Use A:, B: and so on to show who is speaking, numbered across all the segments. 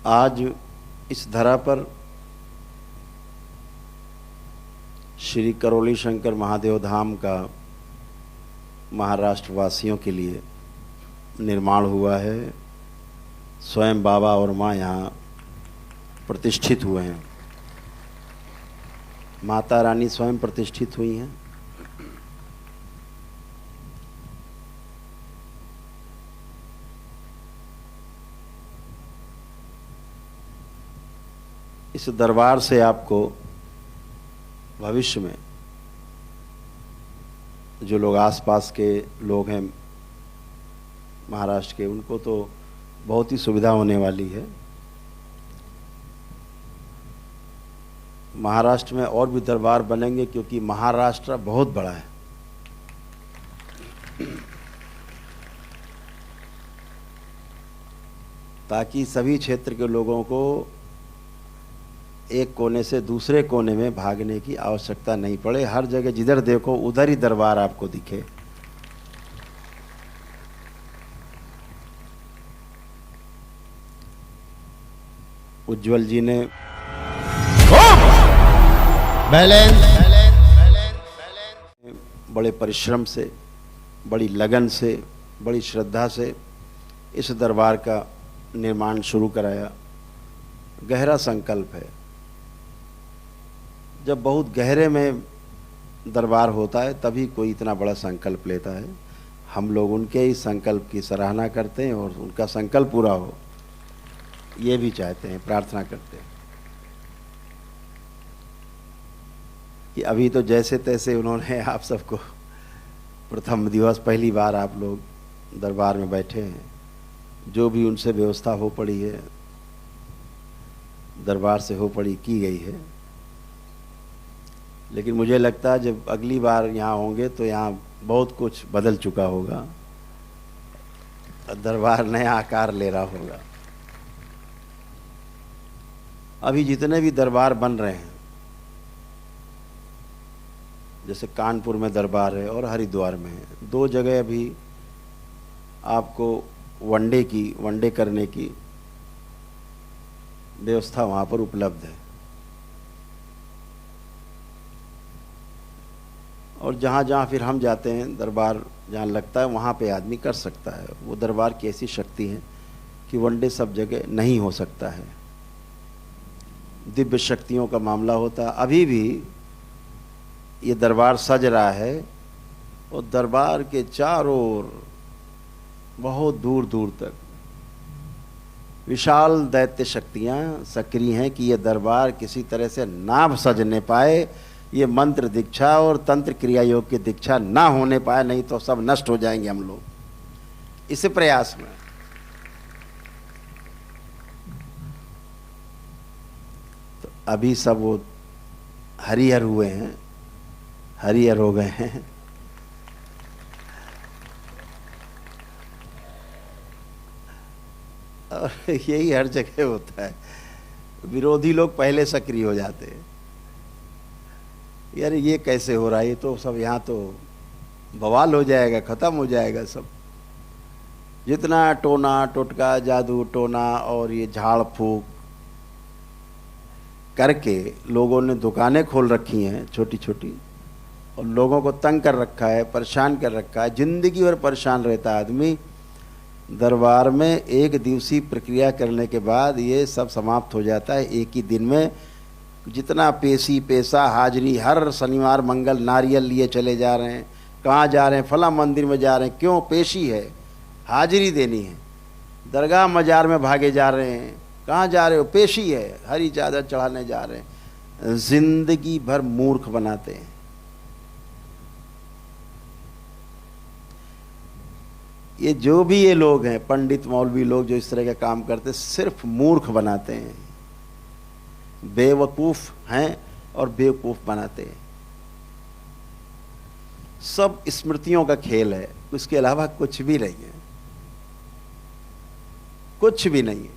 A: आज इस धरा पर श्री करौली शंकर महादेव धाम का महाराष्ट्र वासियों के लिए निर्माण हुआ है। स्वयं बाबा और माँ यहाँ प्रतिष्ठित हुए हैं। माता रानी स्वयं प्रतिष्ठित हुई हैं। इस दरबार से आपको भविष्य में जो लोग आसपास के लोग हैं महाराष्ट्र के, उनको तो बहुत ही सुविधा होने वाली है। महाराष्ट्र में और भी दरबार बनेंगे क्योंकि महाराष्ट्र बहुत बड़ा है। ताकि सभी क्षेत्र के लोगों को एक कोने से दूसरे कोने में भागने की आवश्यकता नहीं पड़े। हर जगह जिधर देखो उधर ही दरबार आपको दिखे। उज्जवल जी ने बड़े परिश्रम से, बड़ी लगन से, बड़ी श्रद्धा से इस दरबार का निर्माण शुरू कराया। गहरा संकल्प है। जब बहुत गहरे में दरबार होता है तभी कोई इतना बड़ा संकल्प लेता है। हम लोग उनके ही संकल्प की सराहना करते हैं और उनका संकल्प पूरा हो ये भी चाहते हैं, प्रार्थना करते हैं कि अभी तो जैसे तैसे उन्होंने आप सबको प्रथम दिवस पहली बार आप लोग दरबार में बैठे हैं। जो भी उनसे व्यवस्था हो पड़ी है, दरबार से हो पड़ी की गई है। लेकिन मुझे लगता है जब अगली बार यहाँ होंगे तो यहाँ बहुत कुछ बदल चुका होगा। दरबार नया आकार ले रहा होगा। अभी जितने भी दरबार बन रहे हैं, जैसे कानपुर में दरबार है और हरिद्वार में है, 2 जगह अभी आपको वनडे करने की व्यवस्था वहाँ पर उपलब्ध है। और जहाँ जहाँ फिर हम जाते हैं दरबार जहाँ लगता है वहाँ पे आदमी कर सकता है। वो दरबार की ऐसी शक्ति है कि वनडे सब जगह नहीं हो सकता है। दिव्य शक्तियों का मामला होता है। अभी भी ये दरबार सज रहा है और दरबार के चारों ओर बहुत दूर दूर तक विशाल दैत्य शक्तियाँ सक्रिय हैं कि ये दरबार किसी तरह से ना सजने पाए, ये मंत्र दीक्षा और तंत्र क्रिया योग की दीक्षा ना होने पाए, नहीं तो सब नष्ट हो जाएंगे हम लोग इसी प्रयास में। तो अभी सब वो हरिहर हुए हैं, हरिहर हो गए हैं। और यही हर जगह होता है। विरोधी लोग पहले सक्रिय हो जाते हैं। यार ये कैसे हो रहा है, ये तो सब यहाँ तो बवाल हो जाएगा, खत्म हो जाएगा सब। जितना टोना टोटका जादू टोना और ये झाड़ फूक करके लोगों ने दुकानें खोल रखी हैं छोटी छोटी, और लोगों को तंग कर रखा है, परेशान कर रखा है। जिंदगी भर परेशान रहता है आदमी। दरबार में एक दिवसीय प्रक्रिया करने के बाद ये सब समाप्त हो जाता है एक ही दिन में। जितना पेशी पैसा हाजिरी, हर शनिवार मंगल नारियल लिए चले जा रहे हैं। कहाँ जा रहे हैं? फला मंदिर में जा रहे हैं। क्यों? पेशी है, हाजिरी देनी है। दरगाह मजार में भागे जा रहे हैं। कहाँ जा रहे हो? पेशी है, हरी चादर चढ़ाने जा रहे हैं। जिंदगी भर मूर्ख बनाते हैं। ये जो भी ये लोग हैं, पंडित मौलवी लोग जो इस तरह का काम करते हैं, सिर्फ मूर्ख बनाते हैं, बेवकूफ हैं और बेवकूफ बनाते हैं। सब स्मृतियों का खेल है, उसके अलावा कुछ भी नहीं है। कुछ भी नहीं है,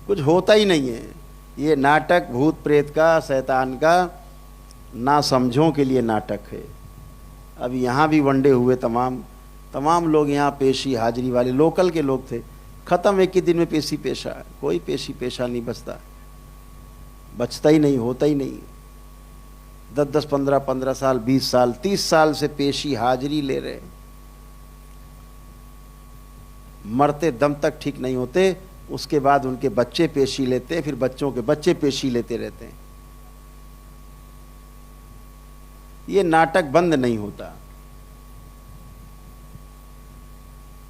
A: कुछ होता ही नहीं है। ये नाटक भूत प्रेत का, शैतान का, ना समझों के लिए नाटक है। अब यहाँ भी वनडे हुए, तमाम लोग यहाँ पेशी हाजिरी वाले लोकल के लोग थे। खत्म एक ही दिन में पेशी पेशा, कोई पेशी पेशा नहीं बचता ही नहीं, होता ही नहीं। 10-10, 15-15 साल, 20 साल, 30 साल से पेशी हाजिरी ले रहे, मरते दम तक ठीक नहीं होते। उसके बाद उनके बच्चे पेशी लेते हैं, फिर बच्चों के बच्चे पेशी लेते रहते हैं। ये नाटक बंद नहीं होता।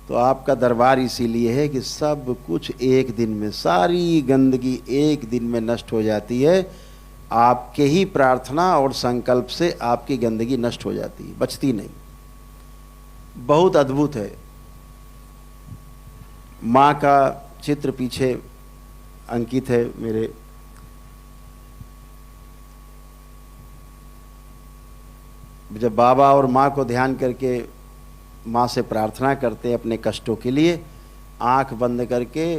A: तो आपका दरबार इसीलिए है कि सब कुछ एक दिन में, सारी गंदगी एक दिन में नष्ट हो जाती है। आपके ही प्रार्थना और संकल्प से आपकी गंदगी नष्ट हो जाती है, बचती नहीं। बहुत अद्भुत है। माँ का चित्र पीछे अंकित है मेरे। जब बाबा और माँ को ध्यान करके माँ से प्रार्थना करते हैं अपने कष्टों के लिए, आंख बंद करके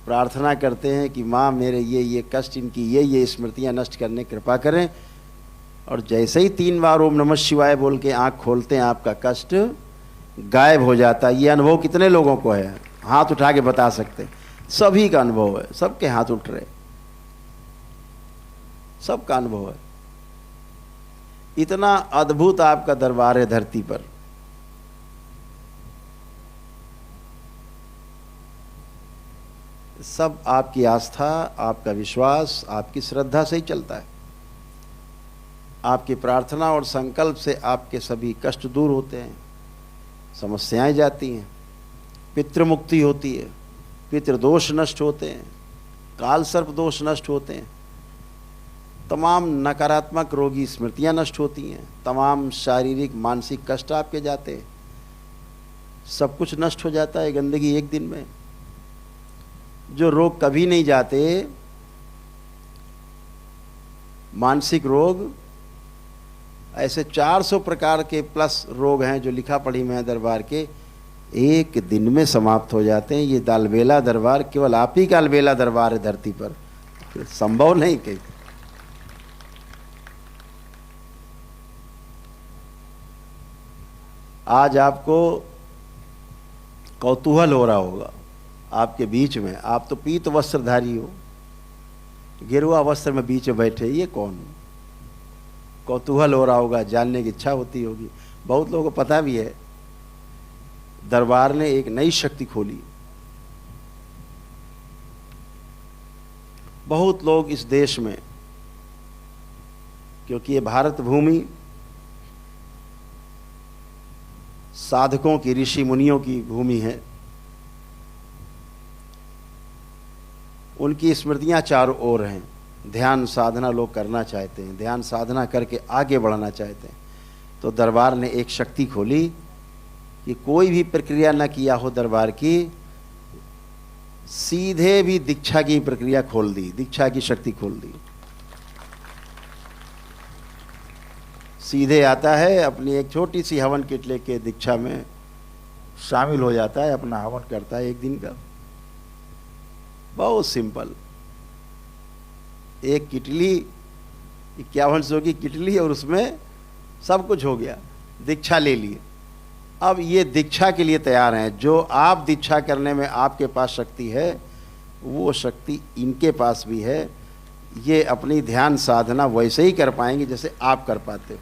A: प्रार्थना करते हैं कि माँ मेरे ये कष्ट, इनकी ये स्मृतियाँ नष्ट करने कृपा करें। और जैसे ही 3 बार ओम नमः शिवाय बोल के आंख खोलते हैं, आपका कष्ट गायब हो जाता है। ये अनुभव कितने लोगों को है? हाथ उठा के बता सकते? सभी का अनुभव है, सबके हाथ उठ रहे, सबका अनुभव है। इतना अद्भुत आपका दरबार है धरती पर। सब आपकी आस्था, आपका विश्वास, आपकी श्रद्धा से ही चलता है। आपकी प्रार्थना और संकल्प से आपके सभी कष्ट दूर होते हैं, समस्याएं जाती हैं, पितृमुक्ति होती है, पितृदोष नष्ट होते हैं, काल सर्प दोष नष्ट होते हैं, तमाम नकारात्मक रोगी स्मृतियां नष्ट होती हैं, तमाम शारीरिक मानसिक कष्ट आपके जाते हैं, सब कुछ नष्ट हो जाता है गंदगी एक दिन में। जो रोग कभी नहीं जाते, मानसिक रोग, ऐसे 400 प्रकार के प्लस रोग हैं जो लिखा पढ़ी में है दरबार के, एक दिन में समाप्त हो जाते हैं। ये अलबेला दरबार केवल आप ही का अलबेला दरबार है धरती पर, संभव नहीं कहीं। आज आपको कौतूहल हो रहा होगा आपके बीच में, आप तो पीत वस्त्रधारी हो, गेरुआ वस्त्र में बीच में बैठे, ये कौन? कौतूहल हो रहा होगा, जानने की इच्छा होती होगी। बहुत लोगों को पता भी है दरबार ने एक नई शक्ति खोली। बहुत लोग इस देश में, क्योंकि ये भारत भूमि साधकों की, ऋषि मुनियों की भूमि है, उनकी स्मृतियां चारों ओर हैं। ध्यान साधना लोग करना चाहते हैं, ध्यान साधना करके आगे बढ़ना चाहते हैं। तो दरबार ने एक शक्ति खोली कि कोई भी प्रक्रिया न किया हो दरबार की, सीधे भी दीक्षा की प्रक्रिया खोल दी, दीक्षा की शक्ति खोल दी। सीधे आता है, अपनी एक छोटी सी हवन किट लेके दीक्षा में शामिल हो जाता है, अपना हवन करता है एक दिन का। बहुत सिंपल, एक किटली, 5100 की किटली, और उसमें सब कुछ हो गया, दीक्षा ले लिए। अब ये दीक्षा के लिए तैयार हैं। जो आप दीक्षा करने में आपके पास शक्ति है, वो शक्ति इनके पास भी है। ये अपनी ध्यान साधना वैसे ही कर पाएंगे जैसे आप कर पाते हो।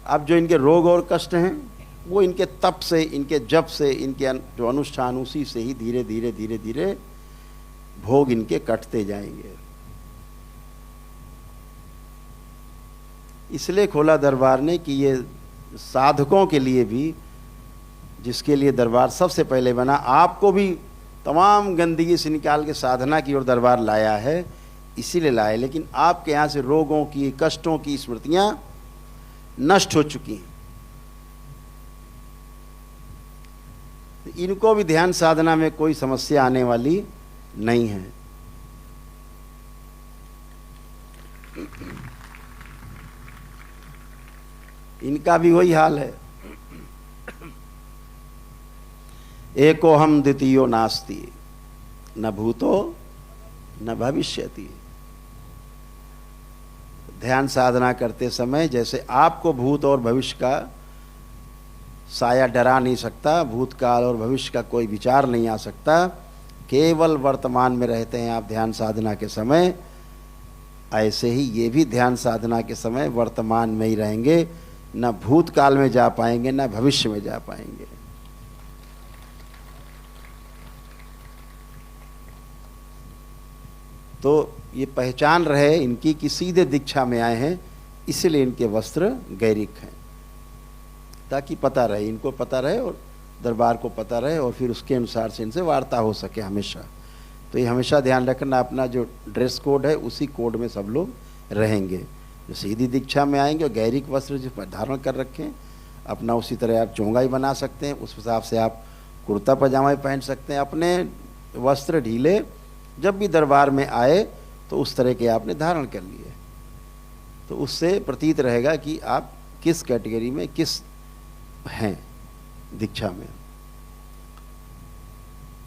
A: अब जो इनके रोग और कष्ट हैं, वो इनके तप से, इनके जप से, इनके जो अनुष्ठान, उसी से ही धीरे धीरे धीरे धीरे भोग इनके कटते जाएंगे। इसलिए खोला दरबार ने कि ये साधकों के लिए भी, जिसके लिए दरबार सबसे पहले बना, आपको भी तमाम गंदगी से निकाल के साधना की ओर दरबार लाया है, इसीलिए लाया। लेकिन आपके यहाँ से रोगों की, कष्टों की स्मृतियां नष्ट हो चुकी हैं। इनको भी ध्यान साधना में कोई समस्या आने वाली नहीं है। इनका भी वही हाल है। एको हम द्वितीयो नास्ति, न भूतो न भविष्यति। ध्यान साधना करते समय जैसे आपको भूत और भविष्य का साया डरा नहीं सकता, भूतकाल और भविष्य का कोई विचार नहीं आ सकता, केवल वर्तमान में रहते हैं आप ध्यान साधना के समय। ऐसे ही ये भी ध्यान साधना के समय वर्तमान में ही रहेंगे, न भूतकाल में जा पाएंगे न भविष्य में जा पाएंगे। तो ये पहचान रहे इनकी कि सीधे दीक्षा में आए हैं, इसलिए इनके वस्त्र गैरिक हैं, ताकि पता रहे, इनको पता रहे और दरबार को पता रहे, और फिर उसके अनुसार से इनसे वार्ता हो सके हमेशा। तो ये हमेशा ध्यान रखना, अपना जो ड्रेस कोड है उसी कोड में सब लोग रहेंगे। जो सीधी दीक्षा में आएंगे और गैरिक वस्त्र जो धारण कर रखें, अपना उसी तरह आप चोंगाई बना सकते हैं, उस हिसाब से आप कुर्ता पजामा पहन सकते हैं। अपने वस्त्र ढीले जब भी दरबार में आए तो उस तरह के आपने धारण कर लिए, तो उससे प्रतीत रहेगा कि आप किस कैटेगरी में किस हैं दीक्षा में।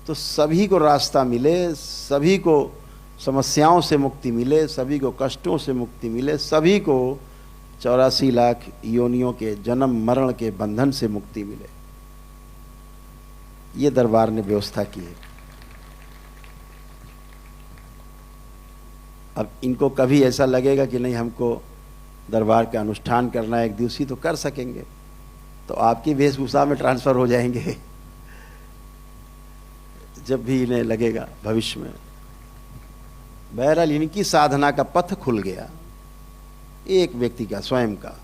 A: तो सभी को रास्ता मिले, सभी को समस्याओं से मुक्ति मिले, सभी को कष्टों से मुक्ति मिले, सभी को 84 लाख योनियों के जन्म मरण के बंधन से मुक्ति मिले, ये दरबार ने व्यवस्था की है। अब इनको कभी ऐसा लगेगा कि नहीं हमको दरबार का अनुष्ठान करना है एक दिवसीय, तो कर सकेंगे, तो आपकी वेशभूषा में ट्रांसफर हो जाएंगे जब भी इन्हें लगेगा भविष्य में। बहरहाल इनकी साधना का पथ खुल गया, एक व्यक्ति का स्वयं का,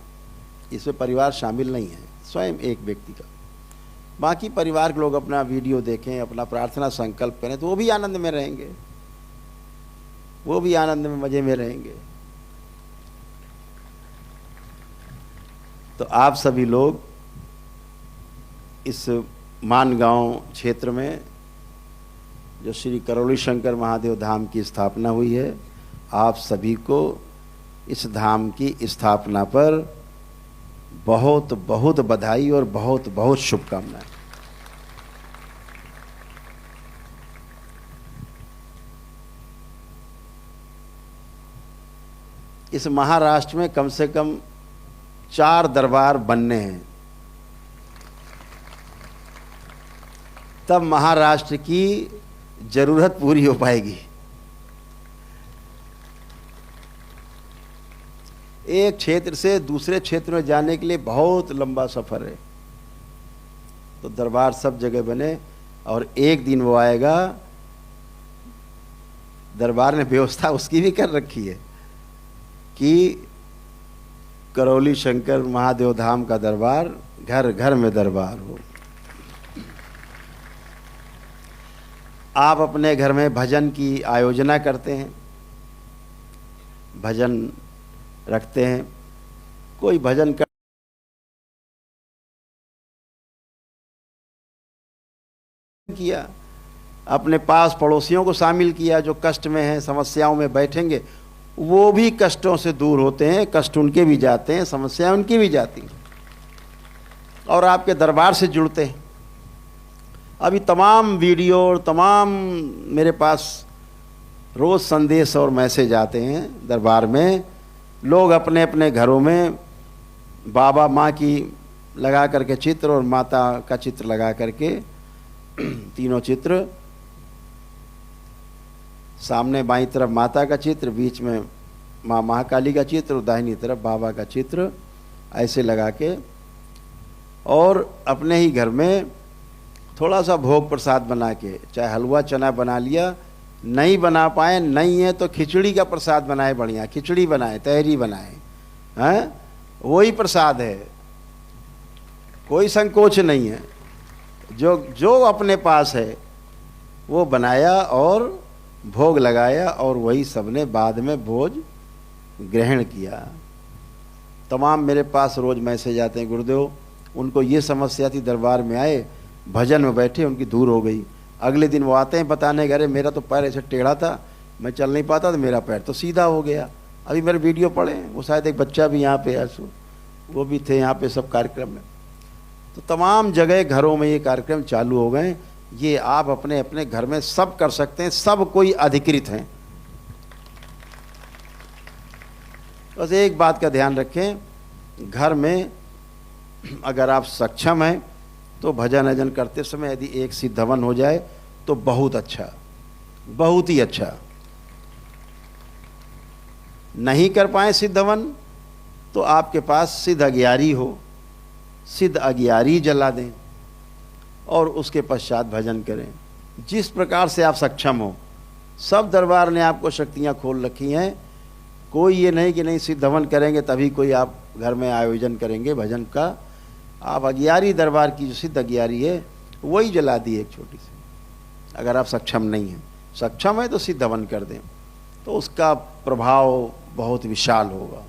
A: इसमें परिवार शामिल नहीं है, स्वयं एक व्यक्ति का। बाकी परिवार के लोग अपना वीडियो देखें, अपना प्रार्थना संकल्प करें, तो वो भी आनंद में रहेंगे, वो भी आनंद में मजे में रहेंगे। तो आप सभी लोग इस मानगांव क्षेत्र में जो श्री करौली शंकर महादेव धाम की स्थापना हुई है, आप सभी को इस धाम की स्थापना पर बहुत बहुत बधाई और बहुत बहुत शुभकामनाएं। इस महाराष्ट्र में कम से कम 4 दरबार बनने हैं, तब महाराष्ट्र की जरूरत पूरी हो पाएगी। एक क्षेत्र से दूसरे क्षेत्र में जाने के लिए बहुत लंबा सफर है, तो दरबार सब जगह बने, और एक दिन वो आएगा, दरबार ने व्यवस्था उसकी भी कर रखी है कि करौली शंकर महादेव धाम का दरबार घर घर में दरबार हो। आप अपने घर में भजन की आयोजना करते हैं, भजन रखते हैं, कोई भजन कर किया, अपने पास पड़ोसियों को शामिल किया जो कष्ट में हैं, समस्याओं में बैठेंगे, वो भी कष्टों से दूर होते हैं, कष्ट उनके भी जाते हैं, समस्याएं उनकी भी जाती हैं, और आपके दरबार से जुड़ते हैं। अभी तमाम वीडियो और तमाम मेरे पास रोज़ संदेश और मैसेज आते हैं, दरबार में लोग अपने अपने घरों में बाबा माँ की लगा करके चित्र और माता का चित्र लगा करके, तीनों चित्र, सामने बाईं तरफ माता का चित्र, बीच में माँ महाकाली का चित्र और दाहिनी तरफ बाबा का चित्र, ऐसे लगा के, और अपने ही घर में थोड़ा सा भोग प्रसाद बना के, चाहे हलवा चना बना लिया, नहीं बना पाए, नहीं है तो खिचड़ी का प्रसाद बनाए, बढ़िया खिचड़ी बनाए, तहरी बनाए, हैं, वही प्रसाद है, कोई संकोच नहीं है, जो जो अपने पास है वो बनाया और भोग लगाया, और वही सबने बाद में भोज ग्रहण किया। तमाम मेरे पास रोज़ मैसेज आते हैं, गुरुदेव उनको ये समस्या थी, दरबार में आए, भजन में बैठे, उनकी दूर हो गई। अगले दिन वो आते हैं बताने, अरे मेरा तो पैर ऐसे टेढ़ा था, मैं चल नहीं पाता, तो मेरा पैर तो सीधा हो गया। अभी मेरे वीडियो पड़े, वो शायद एक बच्चा भी यहाँ पे ऐसो, वो भी थे यहाँ पे सब कार्यक्रम में। तो तमाम जगह घरों में ये कार्यक्रम चालू हो गए। ये आप अपने अपने घर में सब कर सकते हैं, सब कोई अधिकृत हैं। बस एक बात का ध्यान रखें, घर में अगर आप सक्षम हैं तो भजन अजन करते समय यदि एक सिद्ध हवन हो जाए तो बहुत अच्छा, बहुत ही अच्छा। नहीं कर पाए सिद्ध हवन तो आपके पास सिद्ध अगियारी हो, सिद्ध अगियारी जला दें और उसके पश्चात भजन करें। जिस प्रकार से आप सक्षम हो, सब दरबार ने आपको शक्तियां खोल रखी हैं। कोई ये नहीं कि नहीं सिद्ध हवन करेंगे तभी कोई आप घर में आयोजन करेंगे भजन का। आप अगियारी दरबार की जो सिद्ध अगियारी है वही जला दी एक छोटी सी। अगर आप सक्षम नहीं हैं, सक्षम है तो सिद्ध हवन कर दें तो उसका प्रभाव बहुत विशाल होगा।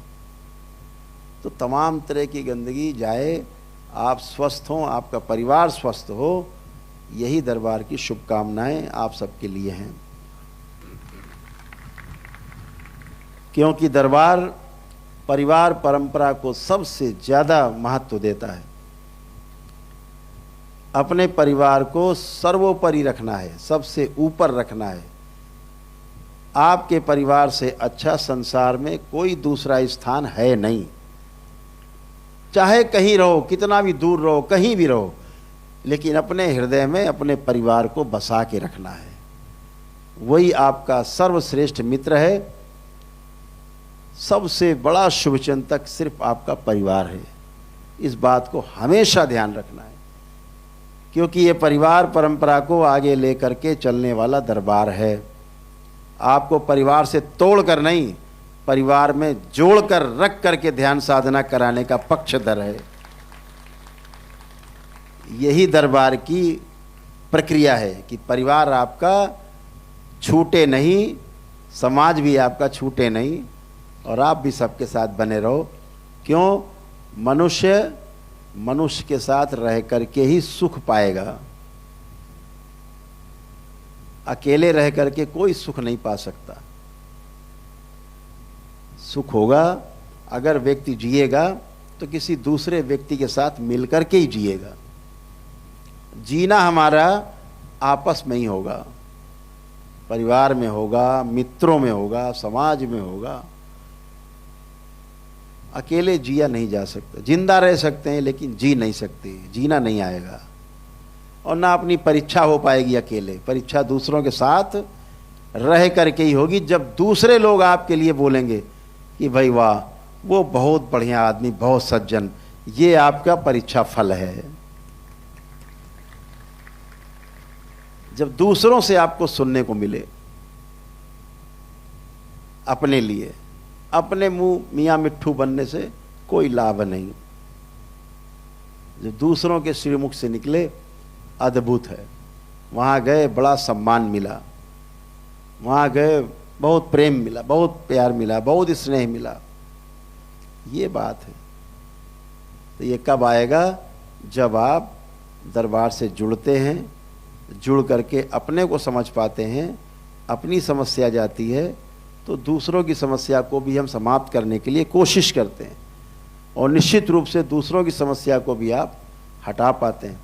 A: तो तमाम तरह की गंदगी जाए, आप स्वस्थ हों, आपका परिवार स्वस्थ हो, यही दरबार की शुभकामनाएं आप सबके लिए हैं। क्योंकि दरबार परिवार परंपरा को सबसे ज़्यादा महत्व देता है। अपने परिवार को सर्वोपरि रखना है, सबसे ऊपर रखना है। आपके परिवार से अच्छा संसार में कोई दूसरा स्थान है नहीं। चाहे कहीं रहो, कितना भी दूर रहो, कहीं भी रहो, लेकिन अपने हृदय में अपने परिवार को बसा के रखना है। वही आपका सर्वश्रेष्ठ मित्र है। सबसे बड़ा शुभचिंतक सिर्फ आपका परिवार है। इस बात को हमेशा ध्यान रखना है, क्योंकि ये परिवार परंपरा को आगे लेकर के चलने वाला दरबार है। आपको परिवार से तोड़कर नहीं, परिवार में जोड़कर रख करके ध्यान साधना कराने का पक्षधर है। यही दरबार की प्रक्रिया है कि परिवार आपका छूटे नहीं, समाज भी आपका छूटे नहीं और आप भी सबके साथ बने रहो। क्यों? मनुष्य मनुष्य के साथ रह करके ही सुख पाएगा। अकेले रह करके कोई सुख नहीं पा सकता। सुख होगा अगर व्यक्ति जिएगा तो किसी दूसरे व्यक्ति के साथ मिलकर के ही जिएगा। जीना हमारा आपस में ही होगा, परिवार में होगा, मित्रों में होगा, समाज में होगा। अकेले जिया नहीं जा सकता। जिंदा रह सकते हैं लेकिन जी नहीं सकते, जीना नहीं आएगा। और ना अपनी परीक्षा हो पाएगी अकेले। परीक्षा दूसरों के साथ रह करके ही होगी, जब दूसरे लोग आपके लिए बोलेंगे कि भाई वाह, वो बहुत बढ़िया आदमी, बहुत सज्जन। ये आपका परीक्षा फल है। जब दूसरों से आपको सुनने को मिले, अपने लिए अपने मुंह मियाँ मिट्ठू बनने से कोई लाभ नहीं। जो दूसरों के श्रीमुख से निकले, अद्भुत है। वहाँ गए बड़ा सम्मान मिला, वहाँ गए बहुत प्रेम मिला, बहुत प्यार मिला, बहुत स्नेह मिला। ये बात है। तो ये कब आएगा? जब आप दरबार से जुड़ते हैं, जुड़ करके अपने को समझ पाते हैं, अपनी समस्या जाती है तो दूसरों की समस्या को भी हम समाप्त करने के लिए कोशिश करते हैं और निश्चित रूप से दूसरों की समस्या को भी आप हटा पाते हैं।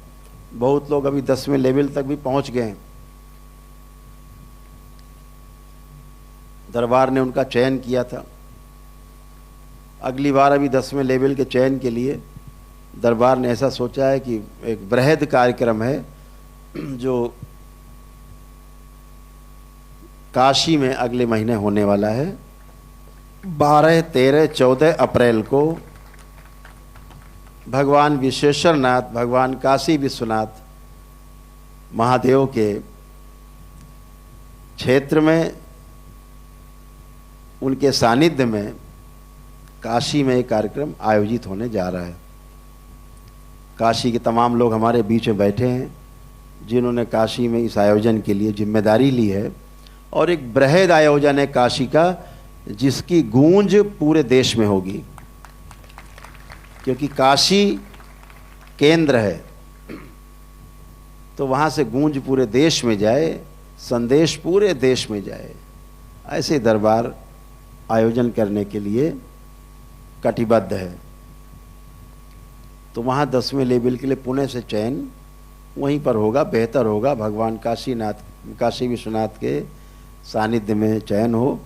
A: बहुत लोग अभी 10वें लेवल तक भी पहुंच गए हैं। दरबार ने उनका चयन किया था। अगली बार अभी 10वें लेवल के चयन के लिए दरबार ने ऐसा सोचा है कि एक बृहद कार्यक्रम है जो काशी में अगले महीने होने वाला है। 12, 13, 14 अप्रैल को भगवान विश्वेश्वरनाथ, भगवान काशी विश्वनाथ महादेव के क्षेत्र में, उनके सानिध्य में काशी में एक कार्यक्रम आयोजित होने जा रहा है। काशी के तमाम लोग हमारे बीच में बैठे हैं जिन्होंने काशी में इस आयोजन के लिए जिम्मेदारी ली है। और एक बृहद आयोजन है काशी का, जिसकी गूंज पूरे देश में होगी, क्योंकि काशी केंद्र है। तो वहाँ से गूंज पूरे देश में जाए, संदेश पूरे देश में जाए, ऐसे दरबार आयोजन करने के लिए कटिबद्ध है। तो वहाँ 10वें लेवल के लिए पुणे से चयन वहीं पर होगा, बेहतर होगा। भगवान काशी विश्वनाथ के सानिध्य में चयन हो।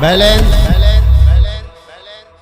B: बैलेंस